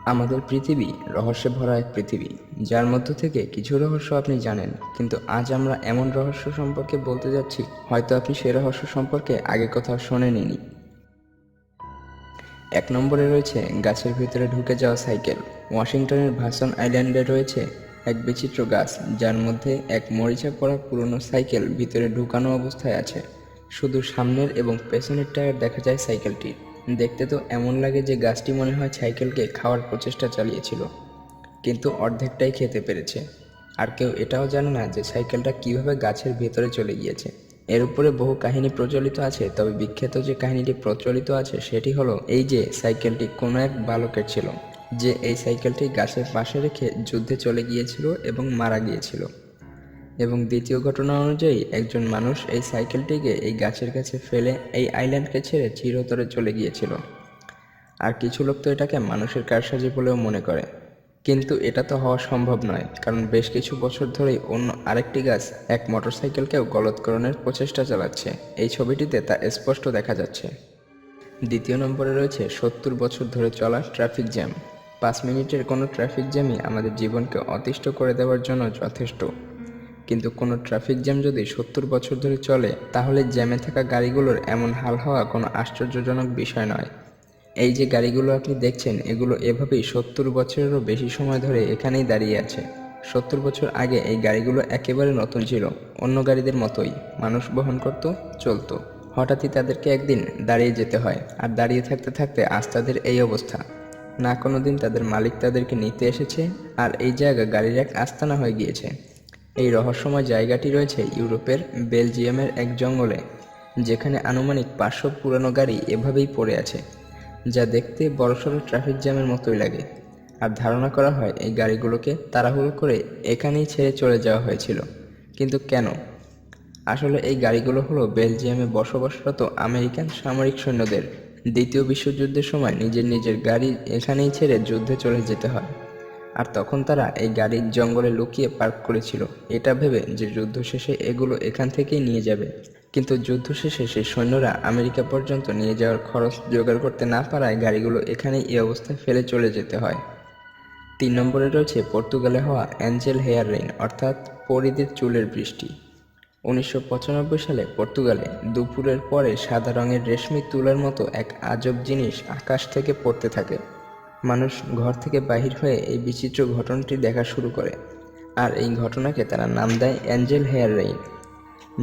আমাদের পৃথিবী রহস্যে ভরা এক পৃথিবী, যার মধ্য থেকে কিছু রহস্য আপনি জানেন, কিন্তু আজ আমরা এমন রহস্য সম্পর্কে বলতে যাচ্ছি হয়তো আপনি সেই রহস্য সম্পর্কে আগে কোথাও শোনেননি। 1 নম্বরে রয়েছে গাছের ভিতরে ঢুকে যাওয়া সাইকেল। ওয়াশিংটনের ভার্সন আইল্যান্ডে রয়েছে এক বিচিত্র গাছ, যার মধ্যে এক মরিচা পড়া পুরনো সাইকেল ভিতরে ঢুকানো অবস্থায় আছে। শুধু সামনের এবং পেছনের টায়ার দেখা যায় সাইকেলটির। দেখতে তো এমন লাগে যে গাছটি মনে হয় সাইকেলকে খাওয়ার প্রচেষ্টা চালিয়েছিল, কিন্তু অর্ধেকটাই খেতে পেরেছে। আর কেউ এটাও জানে না যে সাইকেলটা কিভাবে গাছের ভেতরে চলে গিয়েছে। এর উপরে বহু কাহিনী প্রচলিত আছে, তবে বিখ্যাত যে কাহিনীটি প্রচলিত আছে সেটি হলো এই যে সাইকেলটি কোনো এক বালকের ছিল, যে এই সাইকেলটি গাছের পাশে রেখে যুদ্ধে চলে গিয়েছিল এবং মারা গিয়েছিল। এবং দ্বিতীয় ঘটনা অনুযায়ী একজন মানুষ এই সাইকেলটিকে এই গাছের কাছে ফেলে এই আইল্যান্ডকে ছেড়ে চিরতরে চলে গিয়েছিল। আর কিছু লোক তো এটাকে মানুষের কারসাজি বলেও মনে করে, কিন্তু এটা তো হওয়া সম্ভব নয়, কারণ বেশ কিছু বছর ধরেই অন্য আরেকটি গাছ এক মোটরসাইকেলকেও গলৎকরণের প্রচেষ্টা চালাচ্ছে। এই ছবিটিতে তা স্পষ্ট দেখা যাচ্ছে। 2 নম্বরে রয়েছে 70 বছর ধরে চলা ট্রাফিক জ্যাম। 5 মিনিটের কোনো ট্রাফিক জ্যামই আমাদের জীবনকে অতিষ্ঠ করে দেওয়ার জন্য যথেষ্ট, কিন্তু কোনো ট্রাফিক জ্যাম যদি 70 বছর ধরে চলে, তাহলে জ্যামে থাকা গাড়িগুলোর এমন হাল হওয়া কোনো আশ্চর্যজনক বিষয় নয়। এই যে গাড়িগুলো আপনি দেখছেন, এগুলো এভাবেই 70 বছরেরও বেশি সময় ধরে এখানেই দাঁড়িয়ে আছে। 70 বছর আগে এই গাড়িগুলো একেবারে নতুন ছিল, অন্য গাড়িদের মতোই মানুষ বহন করত, চলতো। হঠাৎই তাদেরকে একদিন দাঁড়িয়ে যেতে হয়, আর দাঁড়িয়ে থাকতে থাকতে আজ তাদের এই অবস্থা। না কোনো দিন তাদের মালিক তাদেরকে নিতে এসেছে, আর এই জায়গা গাড়ির এক আস্তানা হয়ে গিয়েছে। এই রহস্যময় জায়গাটি রয়েছে ইউরোপের বেলজিয়ামের এক জঙ্গলে, যেখানে আনুমানিক 500 পুরনো গাড়ি এভাবেই পড়ে আছে, যা দেখতে বড়সড় ট্রাফিক জ্যামের মতোই লাগে। আর ধারণা করা হয় এই গাড়িগুলোকে তাড়াহুড়ো করে এখানেই ছেড়ে চলে যাওয়া হয়েছিল। কিন্তু কেন? আসলে এই গাড়িগুলো হলো বেলজিয়ামে বসবাসরত আমেরিকান সামরিক সৈন্যদের। দ্বিতীয় বিশ্বযুদ্ধের সময় নিজের গাড়ি এখানেই ছেড়ে যুদ্ধে চলে যেতে হয়, আর তখন তারা এই গাড়ির জঙ্গলে লুকিয়ে পার্ক করেছিল, এটা ভেবে যে যুদ্ধ শেষে এগুলো এখান থেকেই নিয়ে যাবে। কিন্তু যুদ্ধ শেষে সেই সৈন্যরা আমেরিকা পর্যন্ত নিয়ে যাওয়ার খরচ জোগাড় করতে না পারায় গাড়িগুলো এখানেই এই অবস্থায় ফেলে চলে যেতে হয়। 3 নম্বরে রয়েছে পর্তুগালে হওয়া অ্যাঞ্জেল হেয়ার রেইন, অর্থাৎ পরীদের চুলের বৃষ্টি। 1995 সালে পর্তুগালে দুপুরের পরে সাদা রঙের রেশমি তুলার মতো এক আজব জিনিস আকাশ থেকে পড়তে থাকে। মানুষ ঘর থেকে বাহির হয়ে এই বিচিত্র ঘটনাটি দেখা শুরু করে, আর এই ঘটনাকে তারা নাম দেয় অ্যাঞ্জেল হেয়ার রেইন।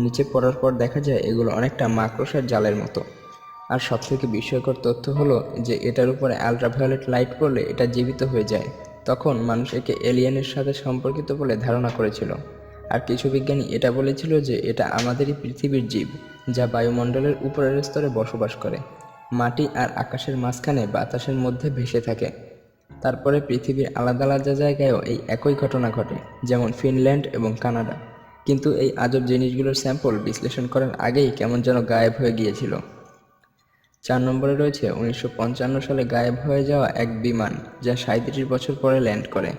নিচে পড়ার পর দেখা যায় এগুলো অনেকটা মাকড়সার জালের মতো। আর সবথেকে বিস্ময়কর তথ্য হলো যে এটার উপরে আলট্রাভায়োলেট লাইট পড়লে এটা জীবিত হয়ে যায়। তখন মানুষ একে এলিয়েনের সাথে সম্পর্কিত বলে ধারণা করেছিল, আর কিছু বিজ্ঞানী এটা বলেছিল যে এটা আমাদেরই পৃথিবীর জীব, যা বায়ুমণ্ডলের উপরের স্তরে বসবাস করে, মাটি আর আকাশের মাঝখানে বাতাসের মধ্যে ভেসে থাকে। তারপরে পৃথিবীর আলাদা আলাদা জায়গায়ও এই একই ঘটনা ঘটে, যেমন ফিনল্যান্ড এবং কানাডা। কিন্তু এই আজব জিনিসগুলোর স্যাম্পল বিশ্লেষণ করার আগেই কেমন যেন গায়েব হয়ে গিয়েছিল। 4 নম্বরে রয়েছে 1955 সালে গায়েব হয়ে যাওয়া এক বিমান, যা 37 বছর পরে ল্যান্ড করে।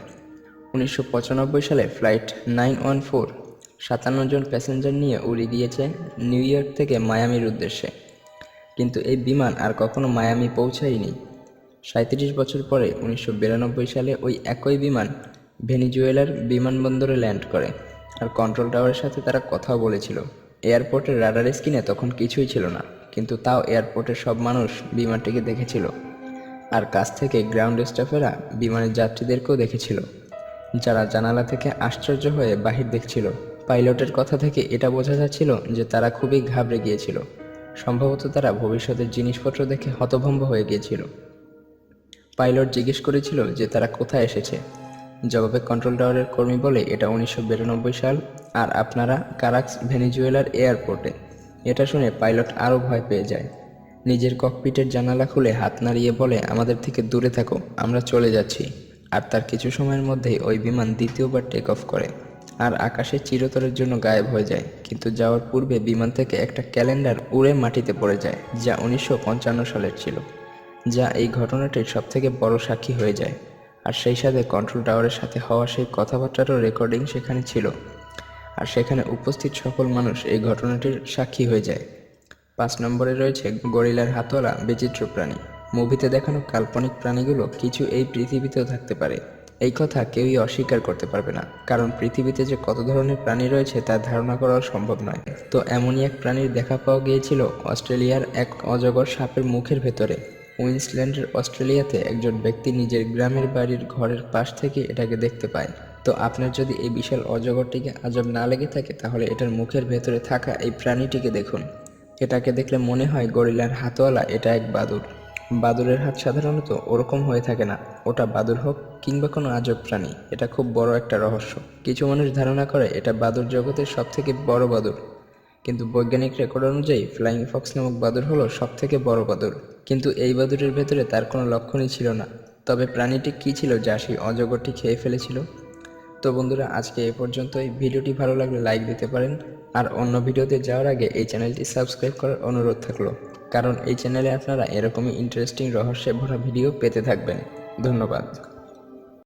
1995 সালে ফ্লাইট 914 57 জন প্যাসেঞ্জার নিয়ে উড়ে গিয়েছে নিউ ইয়র্ক থেকে মায়ামির উদ্দেশ্যে, কিন্তু এই বিমান আর কখনো মায়ামি পৌঁছায়নি। 37 বছর পরে 1992 সালে ওই একই বিমান ভেনিজুয়েলার বিমানবন্দরে ল্যান্ড করে, আর কন্ট্রোল টাওয়ারের সাথে তারা কথাও বলেছিল। এয়ারপোর্টের রাডার স্ক্রিনে তখন কিছুই ছিল না, কিন্তু তাও এয়ারপোর্টের সব মানুষ বিমানটিকে দেখেছিল, আর কাছ থেকে গ্রাউন্ড স্টাফেরা বিমানের যাত্রীদেরকেও দেখেছিল, যারা জানালা থেকে আশ্চর্য হয়ে বাহির দেখছিল। পাইলটের কথা থেকে এটা বোঝা যাচ্ছিল যে তারা খুবই ঘাবড়ে গিয়েছিল। সম্ভবত তারা ভবিষ্যতের জিনিসপত্র দেখে হতভম্ব হয়ে গিয়েছিল। পাইলট জিজ্ঞেস করেছিল যে তারা কোথায় এসেছে। জবাবে কন্ট্রোল টাওয়ারের কর্মী বলে এটা 1992 সাল, আর আপনারা কারাক্স ভেনিজুয়েলার এয়ারপোর্টে। এটা শুনে পাইলট আরও ভয় পেয়ে যায়। নিজের ককপিটের জানালা খুলে হাত নাড়িয়ে বলে, আমাদের থেকে দূরে থাকো, আমরা চলে যাচ্ছি। আর তার কিছু সময়ের মধ্যেই ওই বিমান দ্বিতীয়বার টেক অফ করে, আর আকাশে চিরতরের জন্য গায়েব হয়ে যায়। কিন্তু যাওয়ার পূর্বে বিমান থেকে একটা ক্যালেন্ডার উড়ে মাটিতে পড়ে যায়, যা 1955 সালের ছিল, যা এই ঘটনাটির সবথেকে বড় সাক্ষী হয়ে যায়। আর সেই সাথে কন্ট্রোল টাওয়ারের সাথে হওয়া সেই কথাবার্তারও রেকর্ডিং সেখানে ছিল, আর সেখানে উপস্থিত সকল মানুষ এই ঘটনাটির সাক্ষী হয়ে যায়। 5 নম্বরে রয়েছে গরিলার হাতওয়ালা বিচিত্র প্রাণী। মুভিতে দেখানো কাল্পনিক প্রাণীগুলো কিছু এই পৃথিবীতেও থাকতে পারে। এই কথা কেউই অস্বীকার করতে পারবে না, কারণ পৃথিবীতে যে কত ধরনের প্রাণী রয়েছে তা ধারণা করাও সম্ভব নয়। তো এমনই এক প্রাণীর দেখা পাওয়া গিয়েছিল অস্ট্রেলিয়ার এক অজগর সাপের মুখের ভেতরে। কুইন্সল্যান্ডের অস্ট্রেলিয়াতে একজন ব্যক্তি নিজের গ্রামের বাড়ির ঘরের পাশ থেকে এটাকে দেখতে পায়। তো আপনার যদি এই বিশাল অজগরটিকে আজব না লেগে থাকে, তাহলে এটার মুখের ভেতরে থাকা এই প্রাণীটিকে দেখুন। এটাকে দেখলে মনে হয় গরিলার হাতওয়ালা এটা এক বাদুড়। বাদুড়ের হাত সাধারণত ওরকম হয়ে থাকে না, ওটা বাদুড় হোক কিংবা কোনো আজব প্রাণী, এটা খুব বড় একটা রহস্য। কিছু মানুষ ধারণা করে এটা বাদুড় জগতের সবথেকে বড় বাদুড়, কিন্তু বৈজ্ঞানিক রেকর্ড অনুযায়ী ফ্লাইং ফক্স নামক বাদুড় হলো সবথেকে বড় বাদুড়। কিন্তু এই বাদুড়ের ভেতরে তার কোনো লক্ষণই ছিল না। তবে প্রাণীটি কী ছিল যা সেই অজগরটি খেয়ে ফেলেছিল? তো বন্ধুরা, আজকে এ পর্যন্তই। ভিডিওটি ভালো লাগলে লাইক দিতে পারেন, আর অন্য ভিডিওতে যাওয়ার আগে এই চ্যানেলটি সাবস্ক্রাইব করার অনুরোধ থাকলো, কারণ এই চ্যানেলে আপনারা এরকমই ইন্টারেস্টিং রহস্যে ভরা ভিডিও পেতে থাকবেন। ধন্যবাদ।